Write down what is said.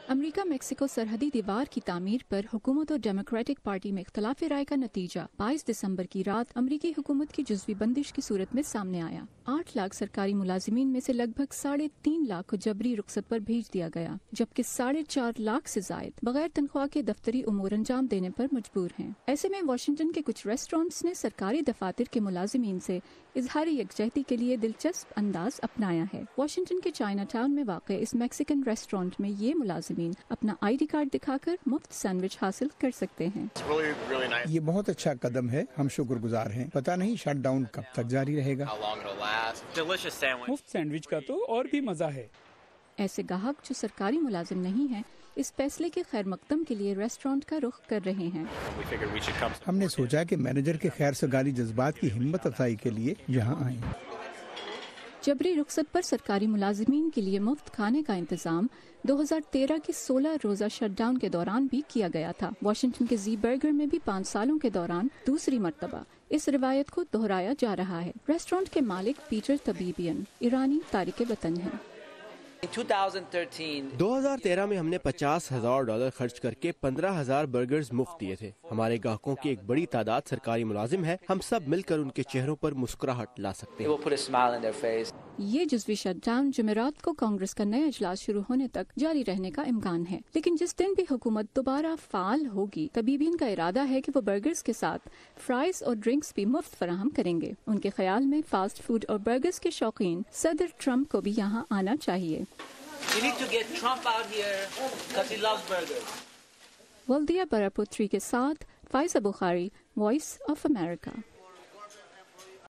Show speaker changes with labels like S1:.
S1: امریکہ Mexico سرحدی دیوار کی تعمیر پر حکومت اور ڈیموکریٹک پارٹی میں اختلاف رائے کا نتیجہ 22 دسمبر کی رات امریکی حکومت کی جزوی بندش کی صورت میں سامنے آیا۔ 8 لاکھ سرکاری ملازمین میں سے لگ بھگ 3.5 لاکھ کو جبری رخصت پر بھیج دیا گیا، جبکہ 4.5 لاکھ سے زائد بغیر تنخواہ کے دفتری امور انجام دینے پر مجبور ہیں۔ ایسے میں واشنگٹن کے کچھ ریسٹورینٹس نے سرکاری دفاتر کے ملازمین سے اظہار یکجہتی کے لیے دلچسپ انداز اپنایا ہے۔ واشنگٹن کے چائنا ٹاؤن میں واقع اس میکسیکن ریسٹورینٹ میں یہ ملازمین اپنا ID کارڈ دکھا کر مفت سینڈوچ حاصل کر سکتے ہیں۔
S2: یہ بہت اچھا قدم ہے، ہم شکر گزار ہیں۔ پتہ نہیں شٹ ڈاؤن کب تک جاری رہے گا۔
S3: مفت سینڈوچ کا تو اور بھی مزہ ہے۔
S1: ایسے گاہک جو سرکاری ملازم نہیں ہیں اس فیصلے کے خیر مقدم کے لیے ریسٹورینٹ کا رخ کر رہے ہیں۔
S2: ہم نے سوچا کہ مینیجر کے خیر سگالی جذبات کی ہمت افزائی کے لیے یہاں آئیں۔
S1: جبری رخصت پر سرکاری ملازمین کے لیے مفت کھانے کا انتظام 2013 کی 16 روزہ شٹ ڈاؤن کے دوران بھی کیا گیا تھا۔ واشنگٹن کے زی برگر میں بھی 5 سالوں کے دوران دوسری مرتبہ اس روایت کو دہرایا جا رہا ہے۔ ریسٹورینٹ کے مالک پیٹر طبیبین ایرانی تارک وطن ہیں۔
S4: 2013 میں ہم نے $50,000 خرچ کر کے 15,000 برگرز مفت دیے تھے۔ ہمارے گاہکوں کی ایک بڑی تعداد سرکاری ملازم ہے، ہم سب مل کر ان کے چہروں پر مسکراہٹ لا سکتے ہیں۔
S1: یہ جزوی شٹ ڈاؤن جمعرات کو کانگریس کا نیا اجلاس شروع ہونے تک جاری رہنے کا امکان ہے، لیکن جس دن بھی حکومت دوبارہ فعال ہوگی طبیبین کا ارادہ ہے کہ وہ برگرز کے ساتھ فرائز اور ڈرنکس بھی مفت فراہم کریں گے۔ ان کے خیال میں فاسٹ فوڈ اور برگرز کے شوقین صدر ٹرمپ کو بھی یہاں آنا چاہیے۔ ولدیہ براپوتری کے ساتھ فائزہ بخاری، وائس آف امریکہ۔